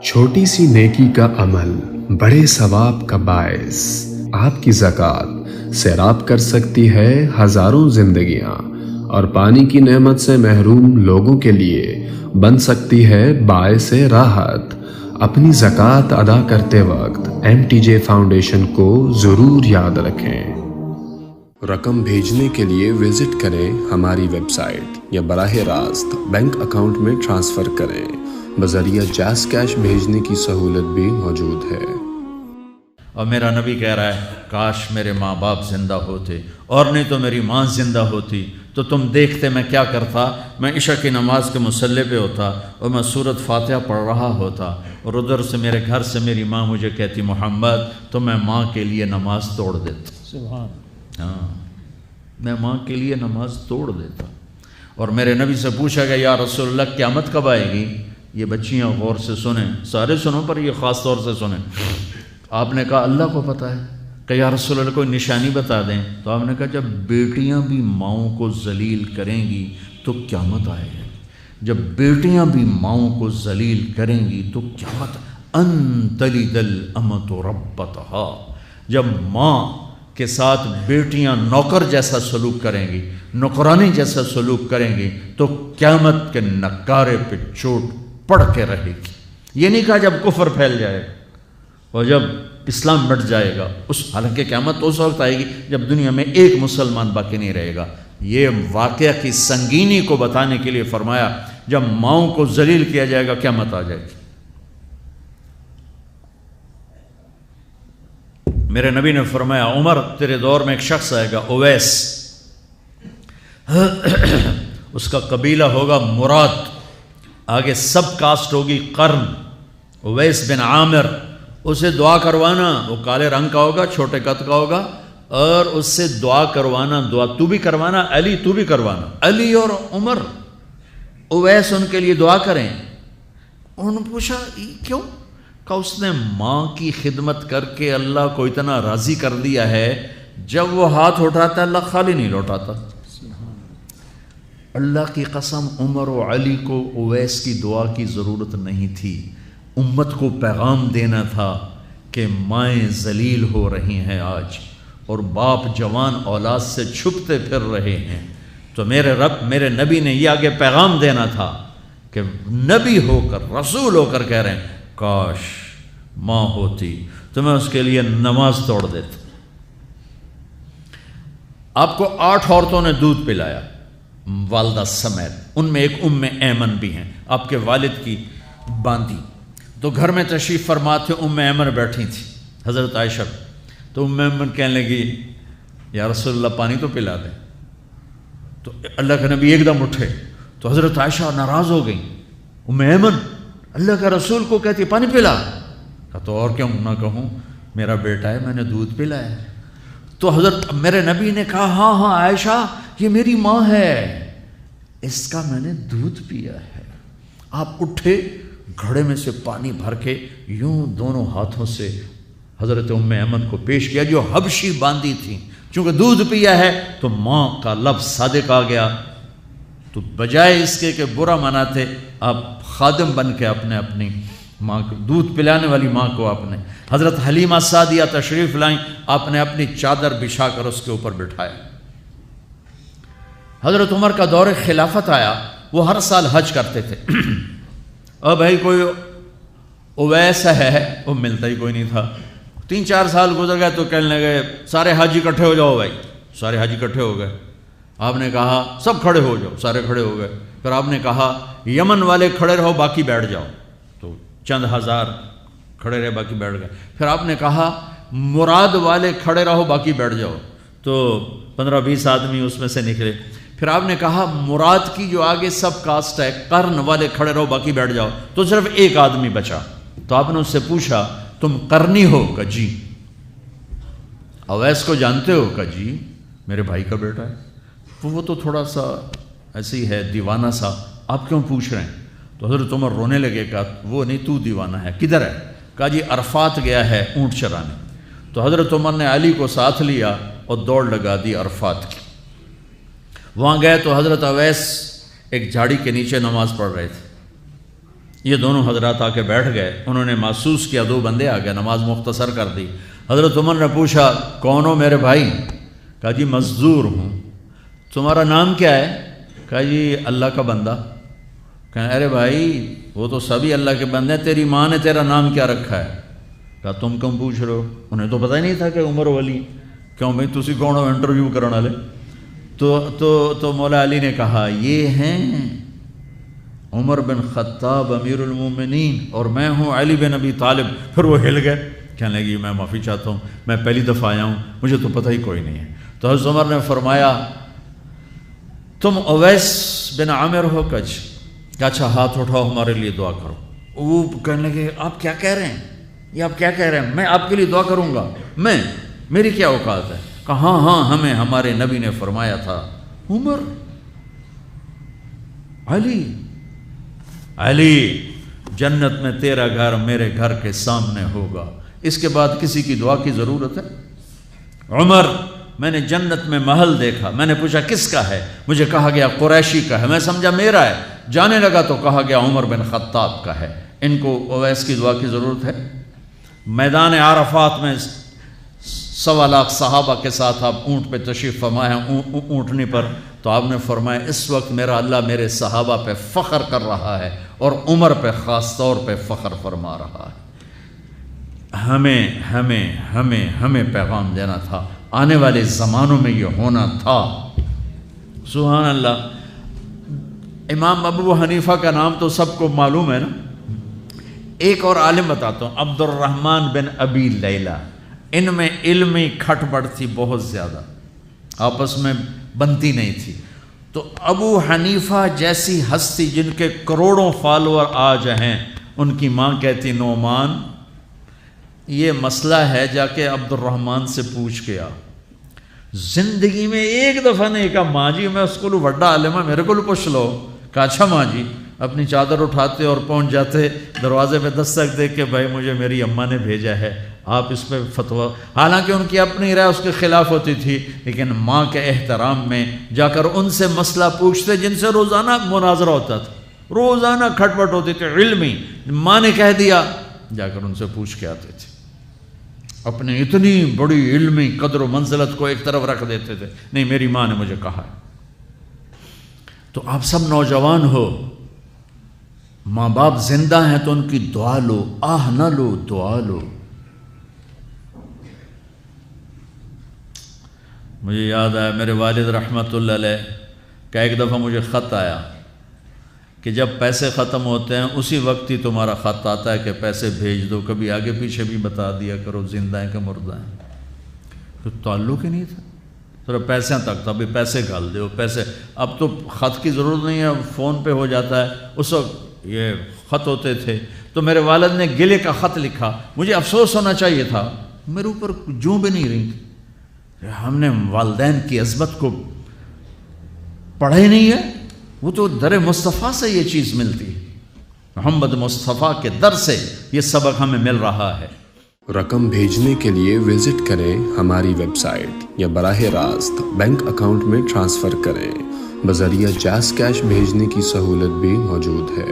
چھوٹی سی نیکی کا عمل بڑے ثواب کا باعث، آپ کی زکوٰۃ سیراب کر سکتی ہے ہزاروں زندگیاں، اور پانی کی نعمت سے محروم لوگوں کے لیے بن سکتی ہے باعث راحت۔ اپنی زکوٰۃ ادا کرتے وقت MTJ فاؤنڈیشن کو ضرور یاد رکھیں۔ رقم بھیجنے کے لیے وزٹ کریں ہماری ویب سائٹ یا براہ راست بینک اکاؤنٹ میں ٹرانسفر کریں۔ بذریعہ جیز کیش بھیجنے کی سہولت بھی موجود ہے۔ اور میرا نبی کہہ رہا ہے کاش میرے ماں باپ زندہ ہوتے، اور نہیں تو میری ماں زندہ ہوتی تو تم دیکھتے میں کیا کرتا۔ میں عشاء کی نماز کے مصلی پہ ہوتا اور میں سورۃ فاتحہ پڑھ رہا ہوتا، اور ادھر سے میرے گھر سے میری ماں مجھے کہتی محمد، تو میں ماں کے لیے نماز توڑ دیتا۔ سبحان، ہاں، میں ماں کے لیے نماز توڑ دیتا۔ اور میرے نبی سے پوچھا گیا یا رسول اللہ قیامت کب آئے گی؟ یہ بچیاں غور سے سنیں، سارے سنو پر یہ خاص طور سے سنیں۔ آپ نے کہا اللہ کو پتہ ہے، کہ یا رسول اللہ کوئی نشانی بتا دیں۔ تو آپ نے کہا جب بیٹیاں بھی ماؤں کو ذلیل کریں گی تو قیامت آئے گی۔ جب بیٹیاں بھی ماؤں کو ذلیل کریں گی تو قیامت، ان تلد الامۃ ربتہا، جب ماں کے ساتھ بیٹیاں نوکر جیسا سلوک کریں گی، نوکرانی جیسا سلوک کریں گی تو قیامت کے نکارے پہ چوٹ پڑ کے رہے گی۔ یہ نہیں کہا جب کفر پھیل جائے گا اور جب اسلام مٹ جائے گا، حالانکہ قیامت اس وقت آئے گی جب دنیا میں ایک مسلمان باقی نہیں رہے گا۔ یہ واقعہ کی سنگینی کو بتانے کے لیے فرمایا جب ماؤں کو ذلیل کیا جائے گا قیامت آ جائے گی۔ میرے نبی نے فرمایا عمر تیرے دور میں ایک شخص آئے گا اویس، اس کا قبیلہ ہوگا مراد، آگے سب کاسٹ ہوگی قرن، اویس بن عامر، اسے دعا کروانا، وہ کالے رنگ کا ہوگا، چھوٹے قد کا ہوگا، اور اس سے دعا کروانا، دعا تو بھی کروانا، علی تو بھی کروانا، علی اور عمر، اویس ان کے لیے دعا کریں۔ انہوں نے پوچھا کیوں؟ کہ اس نے ماں کی خدمت کر کے اللہ کو اتنا راضی کر دیا ہے، جب وہ ہاتھ اٹھاتا اللہ خالی نہیں لوٹاتا۔ اللہ کی قسم عمر و علی کو اویس کی دعا کی ضرورت نہیں تھی، امت کو پیغام دینا تھا کہ مائیں ذلیل ہو رہی ہیں آج، اور باپ جوان اولاد سے چھپتے پھر رہے ہیں، تو میرے رب میرے نبی نے یہ آگے پیغام دینا تھا کہ نبی ہو کر رسول ہو کر کہہ رہے ہیں کاش ماں ہوتی تو میں اس کے لیے نماز توڑ دیتا۔ آپ کو 8 عورتوں نے دودھ پلایا والدہ سمیت، ان میں ایک ایمن بھی ہیں، آپ کے والد کی باندی، تو گھر میں تشریف فرما تھے، ایمن بیٹھی تھی حضرت عائشہ، تو ایمن کہنے لگی یا رسول اللہ پانی تو پلا دیں، تو اللہ کے نبی ایک دم اٹھے، تو حضرت عائشہ ناراض ہو گئی، ایمن اللہ کا رسول کو کہتی پانی پلا، کہا تو اور کیوں نہ کہوں، میرا بیٹا ہے میں نے دودھ پلایا ہے۔ تو حضرت میرے نبی نے کہا ہاں ہاں عائشہ یہ میری ماں ہے، اس کا میں نے دودھ پیا ہے۔ آپ اٹھے، گھڑے میں سے پانی بھر کے یوں دونوں ہاتھوں سے حضرت ایمن کو پیش کیا جو حبشی باندی تھی، چونکہ دودھ پیا ہے تو ماں کا لفظ صادق آ گیا، تو بجائے اس کے کہ برا مناتے آپ خادم بن کے اپنی ماں کو دودھ پلانے والی ماں کو آپ نے، حضرت حلیمہ سعدیہ تشریف لائیں، آپ نے اپنی چادر بچھا کر اس کے اوپر بٹھایا۔ حضرت عمر کا دور خلافت آیا، وہ ہر سال حج کرتے تھے، اور بھائی کوئی اویس ہے وہ ملتا ہی کوئی نہیں تھا۔ 3-4 سال گزر گئے تو کہنے لگے سارے حج اکٹھے ہو جاؤ، بھائی سارے حج اکٹھے ہو گئے۔ آپ نے کہا سب کھڑے ہو جاؤ، سارے کھڑے ہو گئے۔ پھر آپ نے کہا یمن والے کھڑے رہو باقی بیٹھ جاؤ، تو چند ہزار کھڑے رہے باقی بیٹھ گئے۔ پھر آپ نے کہا مراد والے کھڑے رہو باقی بیٹھ جاؤ، تو 15-20 آدمی اس میں سے نکلے۔ پھر آپ نے کہا مراد کی جو آگے سب کاسٹ ہے قرن والے کھڑے رہو باقی بیٹھ جاؤ، تو صرف ایک آدمی بچا۔ تو آپ نے اس سے پوچھا تم قرنی ہو؟ کہ جی۔ اویس کو جانتے ہو؟ کہ جی میرے بھائی کا بیٹا ہے۔ وہ تو تھوڑا سا ایسی ہے دیوانہ سا، آپ کیوں پوچھ رہے ہیں؟ تو حضرت عمر رونے لگے، کہا وہ نہیں تو دیوانہ ہے، کدھر ہے؟ کہا جی عرفات گیا ہے اونٹ چرانے۔ تو حضرت عمر نے علی کو ساتھ لیا اور دوڑ لگا دی عرفات کی۔ وہاں گئے تو حضرت اویس ایک جھاڑی کے نیچے نماز پڑھ رہے تھے، یہ دونوں حضرات آ کے بیٹھ گئے، انہوں نے محسوس کیا 2 بندے آ گئے، نماز مختصر کر دی۔ حضرت عمر نے پوچھا کون ہو میرے بھائی؟ کہا جی مزدور ہوں۔ تمہارا نام کیا ہے؟ کہا جی اللہ کا بندہ۔ کہا ارے بھائی وہ تو سبھی اللہ کے بندے ہیں، تیری ماں نے تیرا نام کیا رکھا ہے؟ کہا تم کیوں پوچھ رہے ہو؟ انہیں تو پتہ ہی نہیں تھا کہ عمر ولی۔ کیوں بھائی تسی کون ہو انٹرویو کرنے والے؟ تو مولا علی نے کہا یہ ہیں عمر بن خطاب امیر المومنین اور میں ہوں علی بن ابی طالب۔ پھر وہ ہل گئے، کہنے لگی میں معافی چاہتا ہوں، میں پہلی دفعہ آیا ہوں، مجھے تو پتہ ہی کوئی نہیں ہے۔ تو حضرت عمر نے فرمایا تم اویس بن عامر ہو؟ کچھ اچھا ہاتھ اٹھاؤ ہمارے لیے دعا کرو۔ وہ کہنے لگے آپ کیا کہہ رہے ہیں، یہ آپ کیا کہہ رہے ہیں، میں آپ کے لیے دعا کروں گا؟ میری کیا اوقات ہے؟ کہا ہاں ہمیں ہمارے نبی نے فرمایا تھا عمر علی جنت میں تیرا گھر میرے گھر کے سامنے ہوگا، اس کے بعد کسی کی دعا کی ضرورت ہے؟ عمر میں نے جنت میں محل دیکھا، میں نے پوچھا کس کا ہے؟ مجھے کہا گیا قریشی کا ہے، میں سمجھا میرا ہے، جانے لگا تو کہا گیا عمر بن خطاب کا ہے، ان کو اویس کی دعا کی ضرورت ہے؟ میدان عرفات میں 1.25 لاکھ صحابہ کے ساتھ آپ اونٹ پہ تشریف فرما ہیں، اونٹنی پر، تو آپ نے فرمایا اس وقت میرا اللہ میرے صحابہ پہ فخر کر رہا ہے اور عمر پہ خاص طور پہ فخر فرما رہا ہے۔ ہمیں پیغام دینا تھا، آنے والے زمانوں میں یہ ہونا تھا۔ سبحان اللہ۔ امام ابو حنیفہ کا نام تو سب کو معلوم ہے نا، ایک اور عالم بتاتا ہوں، عبد الرحمن بن ابی لیلہ، ان میں علمی کھٹ بڑھ تھی بہت زیادہ، آپس میں بنتی نہیں تھی۔ تو ابو حنیفہ جیسی ہستی جن کے کروڑوں فالوور آج ہیں، ان کی ماں کہتی نعمان یہ مسئلہ ہے جا کے عبد الرحمن سے پوچھ کے آ۔ زندگی میں ایک دفعہ نہیں کہا ماں جی میں اس کو بڑا عالم ہے میرے کو پوچھ لو۔ کہا اچھا ماں جی، اپنی چادر اٹھاتے اور پہنچ جاتے دروازے پہ دستک دے کے بھائی مجھے میری اماں نے بھیجا ہے، آپ اس پہ فتویٰ۔ حالانکہ ان کی اپنی رائے اس کے خلاف ہوتی تھی، لیکن ماں کے احترام میں جا کر ان سے مسئلہ پوچھتے جن سے روزانہ مناظرہ ہوتا تھا، روزانہ کھٹ پٹ ہوتی تھی علمی، ماں نے کہہ دیا جا کر ان سے پوچھ کے آتے تھے، اپنی اتنی بڑی علمی قدر و منزلت کو ایک طرف رکھ دیتے تھے، نہیں میری ماں نے مجھے کہا ہے۔ تو آپ سب نوجوان ہو، ماں باپ زندہ ہیں تو ان کی دعا لو، آہ نہ لو، دعا لو۔ مجھے یاد آیا میرے والد رحمۃ اللہ علیہ کا ایک دفعہ مجھے خط آیا کہ جب پیسے ختم ہوتے ہیں اسی وقت ہی تمہارا خط آتا ہے کہ پیسے بھیج دو، کبھی آگے پیچھے بھی بتا دیا کرو زندہ ہیں کہ مردہ ہیں۔ تو تعلق ہی نہیں تھا، صرف پیسے تک تھا، بھی پیسے گھال دو پیسے۔ اب تو خط کی ضرورت نہیں ہے، فون پہ ہو جاتا ہے، اس وقت یہ خط ہوتے تھے۔ تو میرے والد نے گلے کا خط لکھا، مجھے افسوس ہونا چاہیے تھا، میرے اوپر جوں بھی نہیں رہی، ہم نے والدین کی عظمت کو پڑھا ہی نہیں ہے۔ وہ تو در مصطفیٰ سے یہ چیز ملتی ہے، محمد مصطفیٰ کے در سے یہ سبق ہمیں مل رہا ہے۔ رقم بھیجنے کے لیے وزٹ کریں ہماری ویب سائٹ یا براہ راست بینک اکاؤنٹ میں ٹرانسفر کریں، بذریعہ جاز کیش بھیجنے کی سہولت بھی موجود ہے۔